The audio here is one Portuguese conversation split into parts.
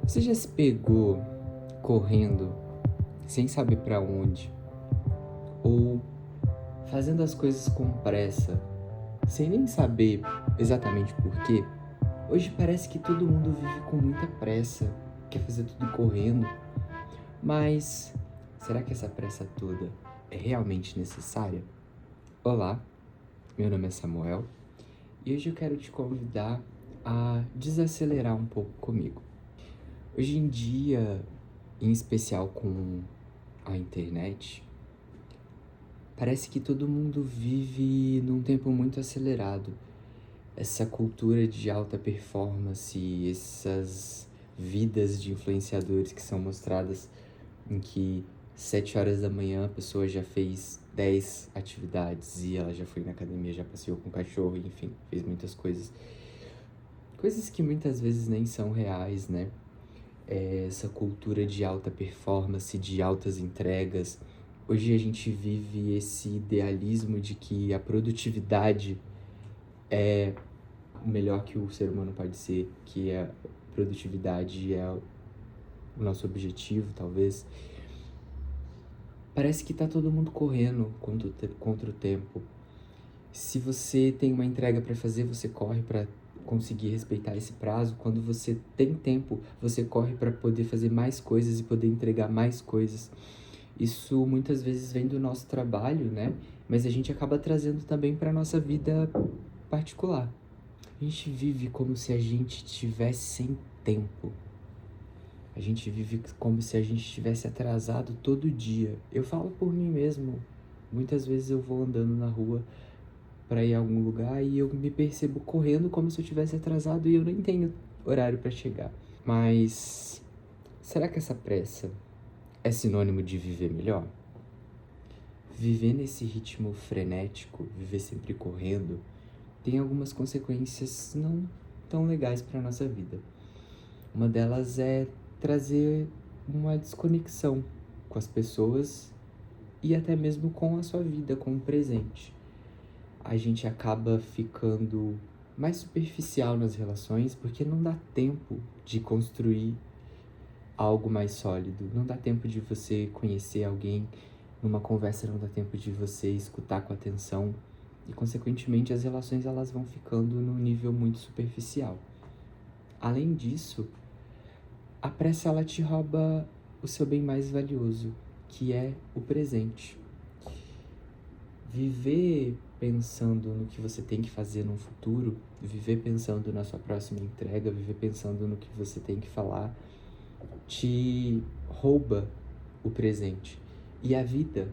Você já se pegou correndo sem saber pra onde? Ou fazendo as coisas com pressa, sem nem saber exatamente por quê? Hoje parece que todo mundo vive com muita pressa, quer fazer tudo correndo, mas será que essa pressa toda é realmente necessária? Olá, meu nome é Samuel e hoje eu quero te convidar a desacelerar um pouco comigo. Hoje em dia, em especial com a internet, parece que todo mundo vive num tempo muito acelerado. Essa cultura de alta performance, essas vidas de influenciadores que são mostradas em que 7 horas da manhã a pessoa já fez 10 atividades e ela já foi na academia, já passeou com o cachorro, enfim, fez muitas coisas. Coisas que muitas vezes nem são reais, né? Essa cultura de alta performance, de altas entregas. Hoje a gente vive esse idealismo de que a produtividade é o melhor que o ser humano pode ser, que a produtividade é o nosso objetivo, talvez. Parece que tá todo mundo correndo contra o tempo. Se você tem uma entrega para fazer, você corre para conseguir respeitar esse prazo. Quando você tem tempo, você corre para poder fazer mais coisas e poder entregar mais coisas. Isso muitas vezes vem do nosso trabalho, né? Mas a gente acaba trazendo também para nossa vida particular. A gente vive como se a gente tivesse sem tempo. A gente vive como se a gente estivesse atrasado todo dia. Eu falo por mim mesmo. Muitas vezes eu vou andando na rua para ir a algum lugar e eu me percebo correndo como se eu tivesse atrasado e eu nem tenho horário para chegar. Mas será que essa pressa é sinônimo de viver melhor? Viver nesse ritmo frenético, viver sempre correndo, tem algumas consequências não tão legais para nossa vida. Uma delas é trazer uma desconexão com as pessoas e até mesmo com a sua vida, com o presente. A gente acaba ficando mais superficial nas relações porque não dá tempo de construir algo mais sólido. Não dá tempo de você conhecer alguém numa conversa, não dá tempo de você escutar com atenção e, consequentemente, as relações elas vão ficando num nível muito superficial. Além disso, a pressa ela te rouba o seu bem mais valioso, que é o presente. Viver pensando no que você tem que fazer no futuro, viver pensando na sua próxima entrega, viver pensando no que você tem que falar, te rouba o presente. E a vida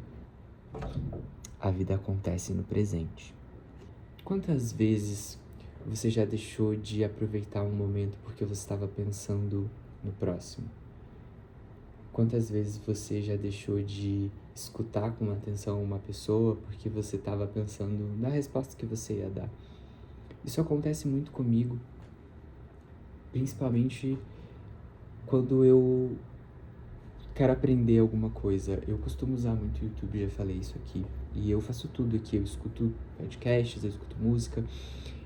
acontece no presente. Quantas vezes você já deixou de aproveitar um momento porque você estava pensando no próximo? Quantas vezes você já deixou de escutar com atenção uma pessoa porque você estava pensando na resposta que você ia dar? Isso acontece muito comigo, principalmente quando eu quero aprender alguma coisa. Eu costumo usar muito o YouTube, já falei isso aqui, e eu faço tudo aqui. Eu escuto podcasts, eu escuto música,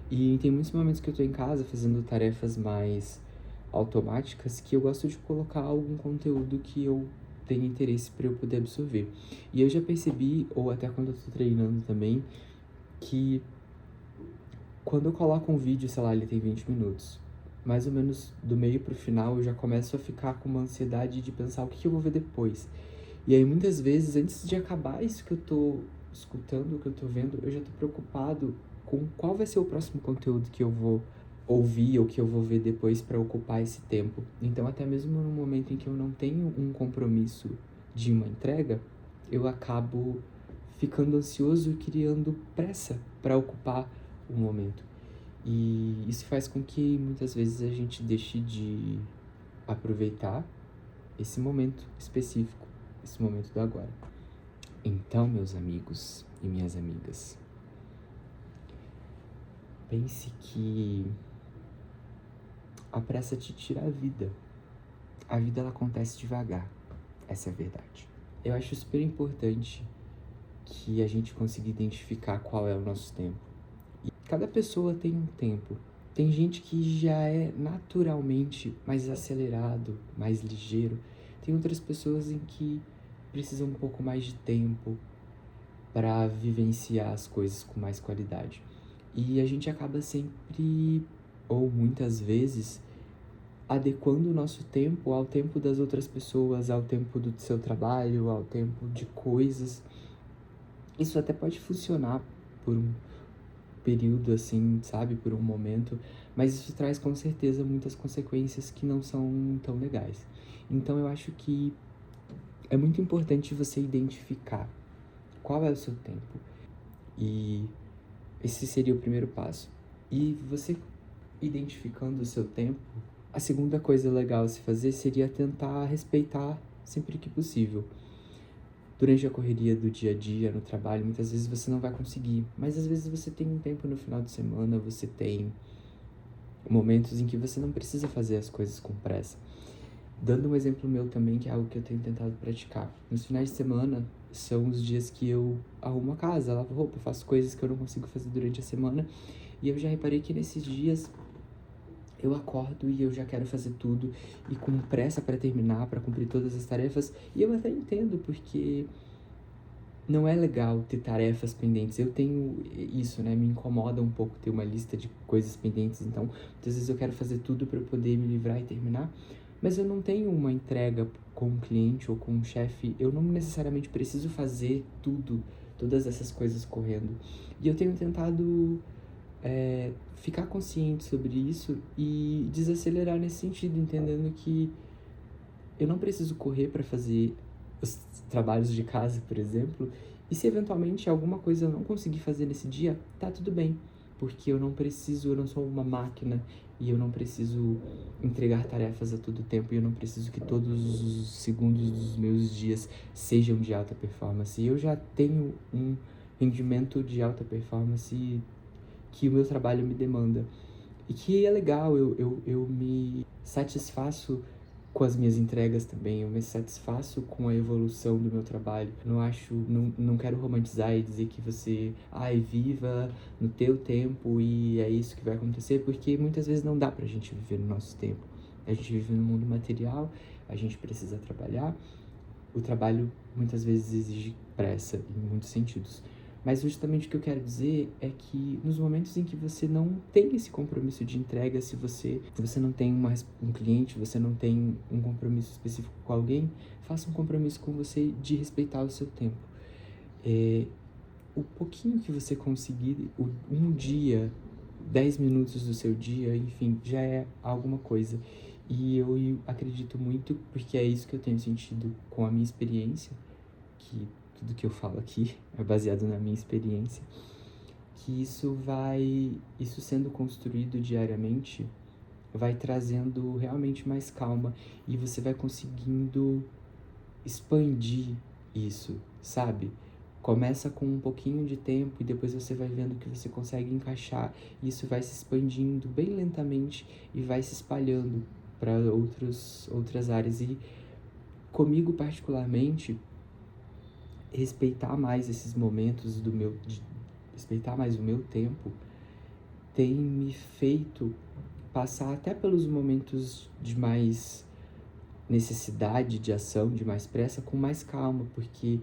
e tem muitos momentos que eu tô em casa fazendo tarefas mais automáticas que eu gosto de colocar algum conteúdo que eu tenha interesse para eu poder absorver. E eu já percebi, ou até quando eu tô treinando também, que quando eu coloco um vídeo, sei lá, ele tem 20 minutos, mais ou menos do meio pro final eu já começo a ficar com uma ansiedade de pensar o que eu vou ver depois. E aí muitas vezes, antes de acabar isso que eu tô escutando, o que eu tô vendo, eu já tô preocupado com qual vai ser o próximo conteúdo que eu vou ouvir ou que eu vou ver depois para ocupar esse tempo. Então, até mesmo no momento em que eu não tenho um compromisso de uma entrega, eu acabo ficando ansioso e criando pressa para ocupar o momento. E isso faz com que muitas vezes a gente deixe de aproveitar esse momento específico, esse momento do agora. Então, meus amigos e minhas amigas, pense que a pressa te tira a vida. A vida ela acontece devagar, essa é a verdade. Eu acho super importante que a gente consiga identificar qual é o nosso tempo. E cada pessoa tem um tempo. Tem gente que já é naturalmente mais acelerado, mais ligeiro. Tem outras pessoas em que precisam um pouco mais de tempo para vivenciar as coisas com mais qualidade. E a gente acaba sempre, ou muitas vezes, adequando o nosso tempo ao tempo das outras pessoas, ao tempo do seu trabalho, ao tempo de coisas. Isso até pode funcionar por um período assim, sabe, por um momento, mas isso traz com certeza muitas consequências que não são tão legais. Então eu acho que é muito importante você identificar qual é o seu tempo, e esse seria o primeiro passo. E você identificando o seu tempo, a segunda coisa legal a se fazer seria tentar respeitar sempre que possível. Durante a correria do dia a dia, no trabalho, muitas vezes você não vai conseguir, mas às vezes você tem um tempo no final de semana, você tem momentos em que você não precisa fazer as coisas com pressa. Dando um exemplo meu também, que é algo que eu tenho tentado praticar. Nos finais de semana são os dias que eu arrumo a casa, lavo roupa, faço coisas que eu não consigo fazer durante a semana. E eu já reparei que nesses dias eu acordo e eu já quero fazer tudo e com pressa para terminar, para cumprir todas as tarefas. E eu até entendo, porque não é legal ter tarefas pendentes. Eu tenho isso, né? Me incomoda um pouco ter uma lista de coisas pendentes. Então, muitas vezes eu quero fazer tudo para poder me livrar e terminar. Mas eu não tenho uma entrega com um cliente ou com um chefe. Eu não necessariamente preciso fazer tudo, todas essas coisas correndo. E eu tenho tentado ficar consciente sobre isso e desacelerar nesse sentido, entendendo que eu não preciso correr para fazer os trabalhos de casa, por exemplo, e se eventualmente alguma coisa eu não conseguir fazer nesse dia, tá tudo bem, porque eu não sou uma máquina e eu não preciso entregar tarefas a todo tempo e eu não preciso que todos os segundos dos meus dias sejam de alta performance. E eu já tenho um rendimento de alta performance que o meu trabalho me demanda. E que é legal, eu me satisfaço com as minhas entregas também, eu me satisfaço com a evolução do meu trabalho. Não quero romantizar e dizer que você, viva no teu tempo e é isso que vai acontecer, porque muitas vezes não dá pra gente viver no nosso tempo. A gente vive no mundo material, a gente precisa trabalhar, o trabalho muitas vezes exige pressa em muitos sentidos. Mas justamente o que eu quero dizer é que nos momentos em que você não tem esse compromisso de entrega, se você não tem um cliente, você não tem um compromisso específico com alguém, faça um compromisso com você de respeitar o seu tempo. O pouquinho que você conseguir, um dia, 10 minutos do seu dia, enfim, já é alguma coisa. E eu acredito muito, porque é isso que eu tenho sentido com a minha experiência, que tudo que eu falo aqui é baseado na minha experiência, que isso sendo construído diariamente, vai trazendo realmente mais calma e você vai conseguindo expandir isso, sabe? Começa com um pouquinho de tempo e depois você vai vendo que você consegue encaixar. Isso vai se expandindo bem lentamente e vai se espalhando para outras áreas. E comigo particularmente, respeitar mais esses momentos respeitar mais o meu tempo, tem me feito passar até pelos momentos de mais necessidade de ação, de mais pressa, com mais calma, porque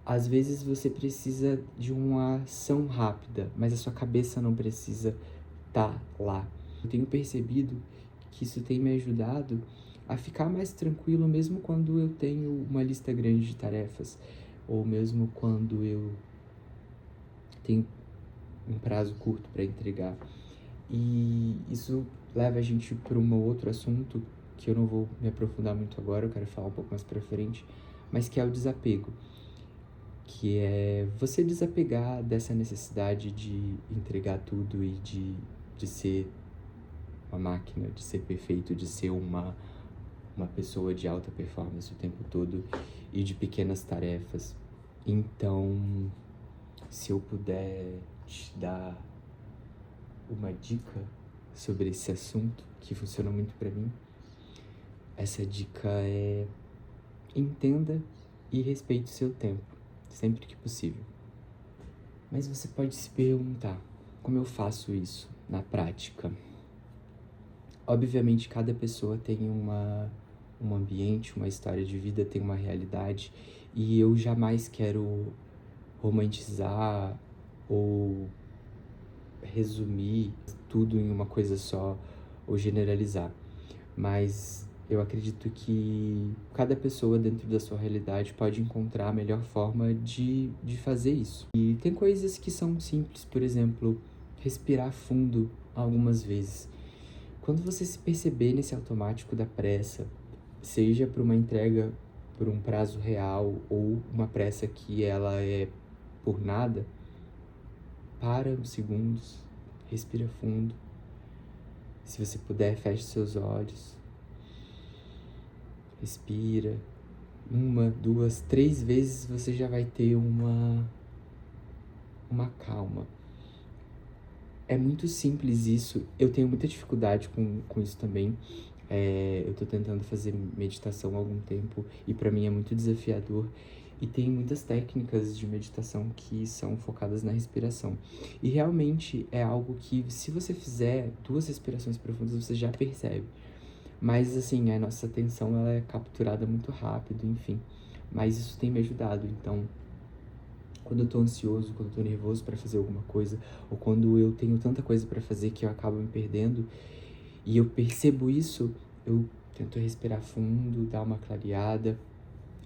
às vezes você precisa de uma ação rápida, mas a sua cabeça não precisa estar lá. Eu tenho percebido que isso tem me ajudado a ficar mais tranquilo, mesmo quando eu tenho uma lista grande de tarefas, ou mesmo quando eu tenho um prazo curto para entregar. E isso leva a gente para um outro assunto que eu não vou me aprofundar muito agora, eu quero falar um pouco mais para frente, mas que é o desapego, que é você desapegar dessa necessidade de entregar tudo e de ser uma máquina, de ser perfeito, de ser uma pessoa de alta performance o tempo todo e de pequenas tarefas. Então, se eu puder te dar uma dica sobre esse assunto que funciona muito para mim, essa dica é: entenda e respeite o seu tempo, sempre que possível. Mas você pode se perguntar: como eu faço isso? na prática. Obviamente, cada pessoa tem um ambiente, uma história de vida, tem uma realidade, e eu jamais quero romantizar ou resumir tudo em uma coisa só ou generalizar. Mas eu acredito que cada pessoa dentro da sua realidade pode encontrar a melhor forma de fazer isso. E tem coisas que são simples, por exemplo, respirar fundo algumas vezes. Quando você se perceber nesse automático da pressa, seja para uma entrega por um prazo real ou uma pressa que ela é por nada, para uns segundos, respira fundo. Se você puder, feche seus olhos. Respira. 1, 2, 3 vezes você já vai ter uma calma. É muito simples isso. Eu tenho muita dificuldade com isso também. Eu tô tentando fazer meditação há algum tempo e para mim é muito desafiador. E tem muitas técnicas de meditação que são focadas na respiração. E realmente é algo que, se você fizer 2 respirações profundas, você já percebe. Mas, assim, a nossa atenção ela é capturada muito rápido, enfim. Mas isso tem me ajudado. Então, quando eu tô ansioso, quando eu tô nervoso para fazer alguma coisa, ou quando eu tenho tanta coisa para fazer que eu acabo me perdendo, e eu percebo isso, eu tento respirar fundo, dar uma clareada.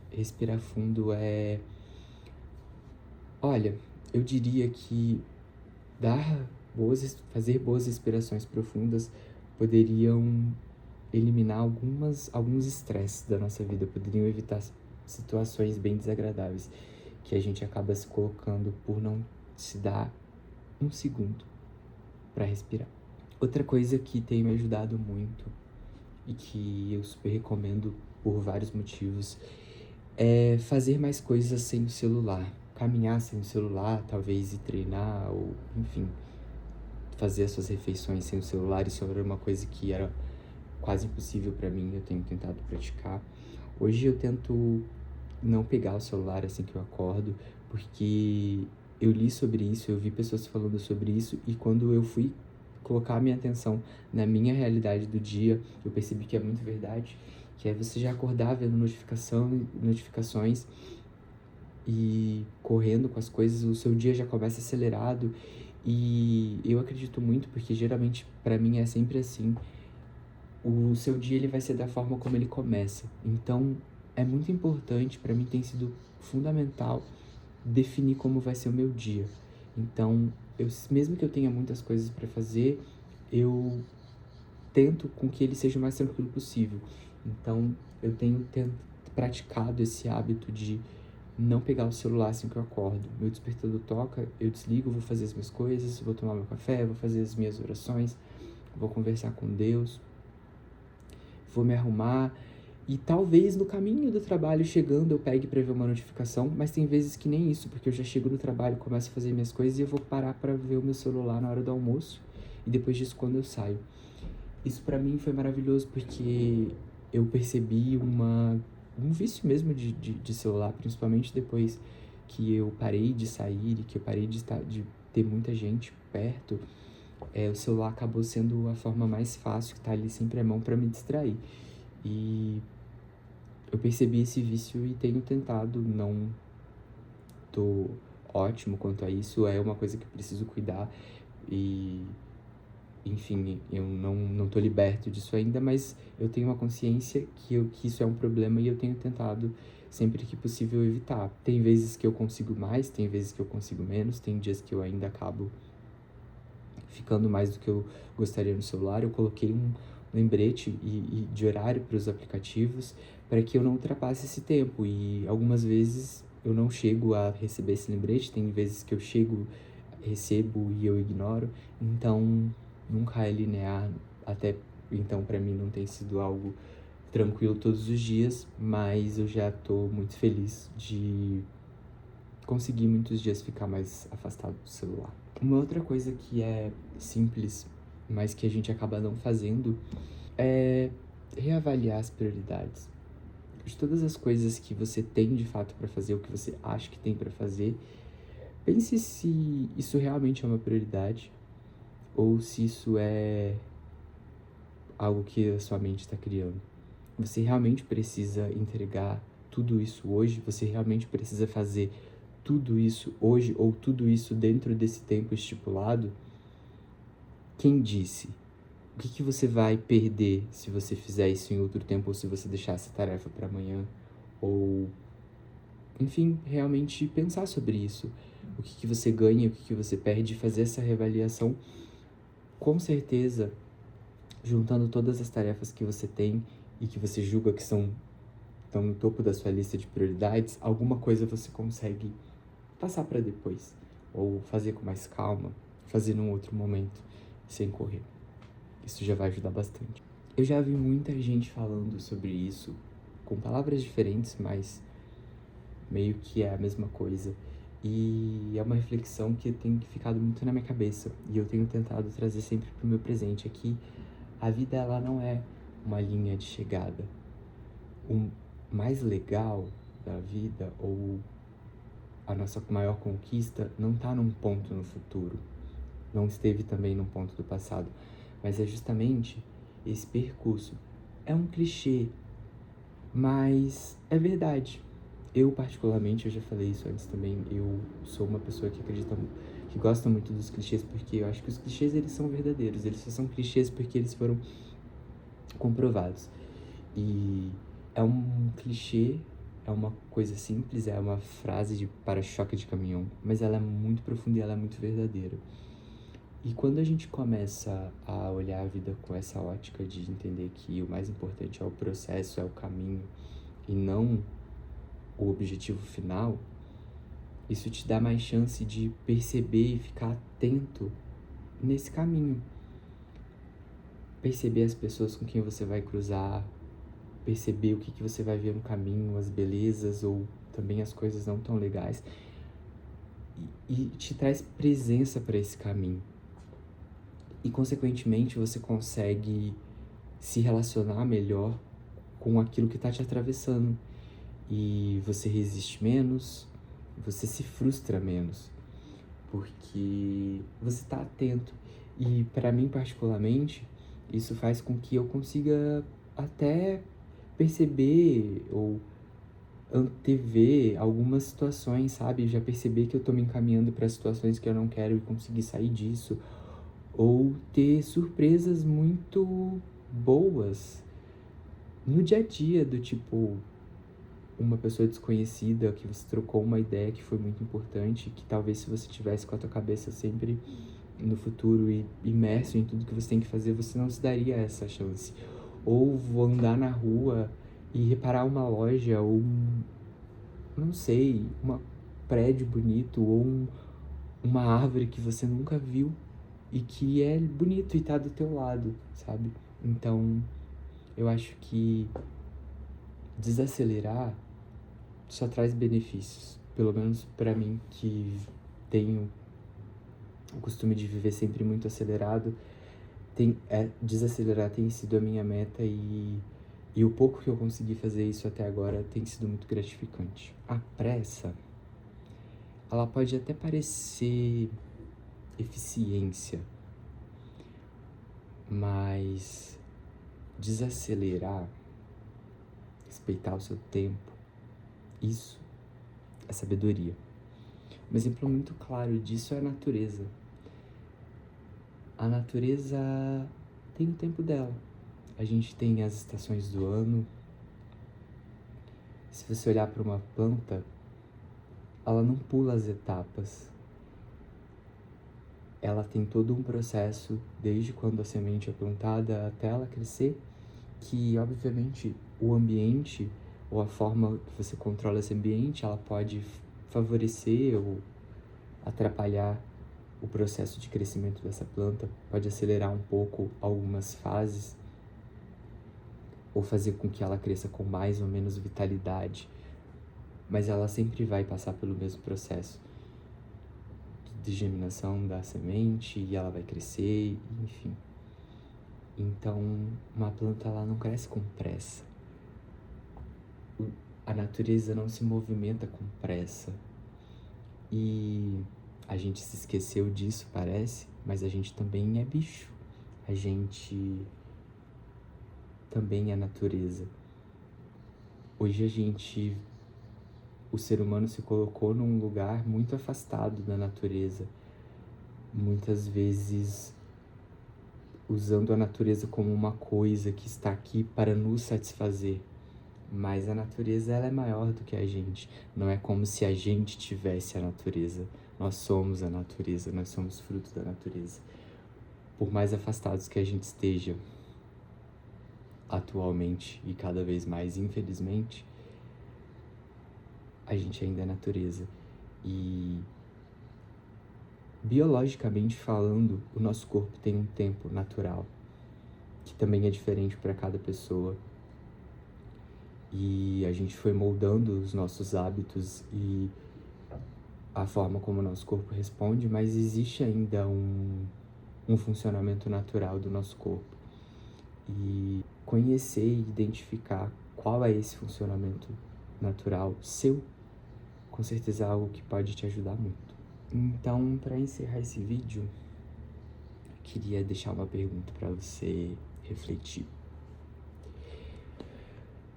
Respirar fundo Olha, eu diria que fazer boas respirações profundas poderiam eliminar alguns estresses da nossa vida, poderiam evitar situações bem desagradáveis que a gente acaba se colocando por não se dar um segundo para respirar. Outra coisa que tem me ajudado muito e que eu super recomendo por vários motivos é fazer mais coisas sem o celular. Caminhar sem o celular, talvez ir treinar, ou enfim, fazer as suas refeições sem o celular. Isso era uma coisa que era quase impossível para mim, eu tenho tentado praticar. Hoje eu tento não pegar o celular assim que eu acordo, porque eu li sobre isso, eu vi pessoas falando sobre isso, e quando eu fui colocar a minha atenção na minha realidade do dia, eu percebi que é muito verdade, que é você já acordar vendo notificações e correndo com as coisas, o seu dia já começa acelerado. E eu acredito muito, porque geralmente para mim é sempre assim, o seu dia ele vai ser da forma como ele começa. Então é muito importante, para mim tem sido fundamental definir como vai ser o meu dia. Então, mesmo que eu tenha muitas coisas para fazer, eu tento com que ele seja o mais tranquilo possível. Então, eu tenho praticado esse hábito de não pegar o celular assim que eu acordo. Meu despertador toca, eu desligo, vou fazer as minhas coisas, vou tomar meu café, vou fazer as minhas orações, vou conversar com Deus, vou me arrumar. E talvez no caminho do trabalho chegando eu pegue para ver uma notificação, mas tem vezes que nem isso, porque eu já chego no trabalho, começo a fazer minhas coisas e eu vou parar para ver o meu celular na hora do almoço e depois disso quando eu saio. Isso para mim foi maravilhoso porque eu percebi um vício mesmo de celular, principalmente depois que eu parei de sair e que eu parei de ter muita gente perto. O celular acabou sendo a forma mais fácil, que tá ali sempre à mão para me distrair. E eu percebi esse vício e tenho tentado, não tô ótimo quanto a isso, é uma coisa que eu preciso cuidar e, enfim, eu não tô liberto disso ainda, mas eu tenho uma consciência que isso é um problema e eu tenho tentado sempre que possível evitar. Tem vezes que eu consigo mais, tem vezes que eu consigo menos, tem dias que eu ainda acabo ficando mais do que eu gostaria no celular. Eu coloquei um lembrete de horário para os aplicativos para que eu não ultrapasse esse tempo, e algumas vezes eu não chego a receber esse lembrete, tem vezes que eu recebo e eu ignoro, então nunca é linear, até então para mim não tem sido algo tranquilo todos os dias, mas eu já tô muito feliz de conseguir muitos dias ficar mais afastado do celular. Uma outra coisa que é simples, mas que a gente acaba não fazendo, é reavaliar as prioridades. De todas as coisas que você tem de fato para fazer, o que você acha que tem para fazer, pense se isso realmente é uma prioridade, ou se isso é algo que a sua mente está criando. Você realmente precisa entregar tudo isso hoje? Você realmente precisa fazer tudo isso hoje ou tudo isso dentro desse tempo estipulado? Quem disse? O que você vai perder se você fizer isso em outro tempo ou se você deixar essa tarefa para amanhã? Ou, enfim, realmente pensar sobre isso. O que você ganha, o que você perde, fazer essa reavaliação. Com certeza, juntando todas as tarefas que você tem e que você julga que estão no topo da sua lista de prioridades, alguma coisa você consegue passar para depois. Ou fazer com mais calma, fazer num outro momento, sem correr. Isso já vai ajudar bastante. Eu já vi muita gente falando sobre isso, com palavras diferentes, mas meio que é a mesma coisa. E é uma reflexão que tem ficado muito na minha cabeça. E eu tenho tentado trazer sempre pro meu presente aqui. A vida, ela não é uma linha de chegada. O mais legal da vida, ou a nossa maior conquista, não tá num ponto no futuro. Não esteve também num ponto do passado. Mas é justamente esse percurso. É um clichê, mas é verdade. Eu, particularmente, eu já falei isso antes também, eu sou uma pessoa que que gosta muito dos clichês, porque eu acho que os clichês, eles são verdadeiros, eles só são clichês porque eles foram comprovados. E é um clichê, é uma coisa simples, é uma frase de para-choque de caminhão, mas ela é muito profunda e ela é muito verdadeira. E quando a gente começa a olhar a vida com essa ótica de entender que o mais importante é o processo, é o caminho, e não o objetivo final, isso te dá mais chance de perceber e ficar atento nesse caminho. Perceber as pessoas com quem você vai cruzar, perceber o que você vai ver no caminho, as belezas ou também as coisas não tão legais. E te traz presença para esse caminho. E, consequentemente, você consegue se relacionar melhor com aquilo que está te atravessando. E você resiste menos, você se frustra menos, porque você está atento. E para mim, particularmente, isso faz com que eu consiga até perceber ou antever algumas situações, sabe? Já perceber que eu tô me encaminhando para situações que eu não quero e conseguir sair disso. Ou ter surpresas muito boas no dia a dia, do tipo, uma pessoa desconhecida que você trocou uma ideia que foi muito importante, que talvez se você tivesse com a tua cabeça sempre no futuro e imerso em tudo que você tem que fazer, você não se daria essa chance. Ou vou andar na rua e reparar uma loja ou não sei, um prédio bonito ou uma árvore que você nunca viu e que é bonito e tá do teu lado, sabe? Então, eu acho que desacelerar só traz benefícios, pelo menos pra mim, que tenho o costume de viver sempre muito acelerado. Desacelerar tem sido a minha meta e o pouco que eu consegui fazer isso até agora tem sido muito gratificante. A pressa, ela pode até parecer eficiência, mas desacelerar, respeitar o seu tempo, isso é sabedoria. Um exemplo muito claro disso é a natureza. A natureza tem o tempo dela. A gente tem as estações do ano. Se você olhar para uma planta, ela não pula as etapas. Ela tem todo um processo, desde quando a semente é plantada até ela crescer, que obviamente o ambiente ou a forma que você controla esse ambiente, ela pode favorecer ou atrapalhar o processo de crescimento dessa planta, pode acelerar um pouco algumas fases ou fazer com que ela cresça com mais ou menos vitalidade, mas ela sempre vai passar pelo mesmo processo de germinação da semente e ela vai crescer, enfim. Então, uma planta, ela não cresce com pressa. A natureza não se movimenta com pressa. E a gente se esqueceu disso, parece, mas a gente também é bicho, a gente também é natureza. Hoje o ser humano se colocou num lugar muito afastado da natureza, muitas vezes usando a natureza como uma coisa que está aqui para nos satisfazer. Mas a natureza, ela é maior do que a gente. Não é como se a gente tivesse a natureza. Nós somos a natureza, nós somos fruto da natureza. Por mais afastados que a gente esteja atualmente e cada vez mais, infelizmente, a gente ainda é natureza. E biologicamente falando, o nosso corpo tem um tempo natural, que também é diferente para cada pessoa. E a gente foi moldando os nossos hábitos e a forma como o nosso corpo responde, mas existe ainda um funcionamento natural do nosso corpo. E conhecer e identificar qual é esse funcionamento natural seu, com certeza é algo que pode te ajudar muito. Então, para encerrar esse vídeo, eu queria deixar uma pergunta para você refletir.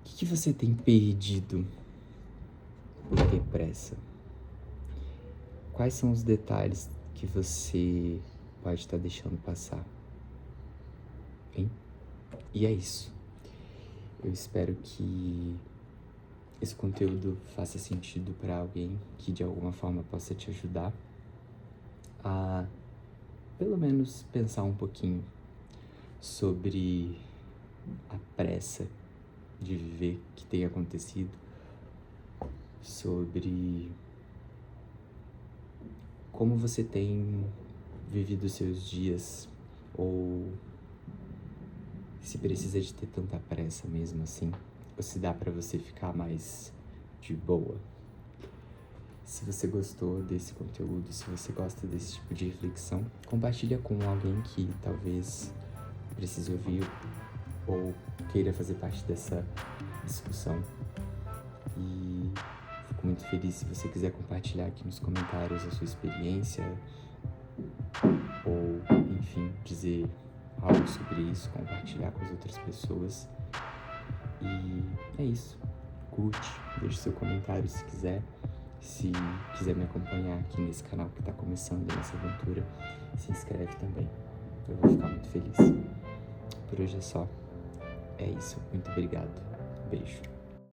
O que você tem perdido por ter pressa? Quais são os detalhes que você pode estar deixando passar? Hein? E é isso. Eu espero que esse conteúdo faça sentido para alguém, que de alguma forma possa te ajudar a, pelo menos, pensar um pouquinho sobre a pressa de viver que tem acontecido, sobre como você tem vivido os seus dias, ou se precisa de ter tanta pressa mesmo assim, ou se dá pra você ficar mais de boa. Se você gostou desse conteúdo, se você gosta desse tipo de reflexão, compartilha com alguém que talvez precise ouvir ou queira fazer parte dessa discussão. E fico muito feliz se você quiser compartilhar aqui nos comentários a sua experiência, ou, enfim, dizer algo sobre isso, compartilhar com as outras pessoas. E é isso. Curte, deixe seu comentário se quiser. Se quiser me acompanhar aqui nesse canal que está começando nessa aventura, se inscreve também. Eu vou ficar muito feliz. Por hoje é só. É isso. Muito obrigado. Beijo.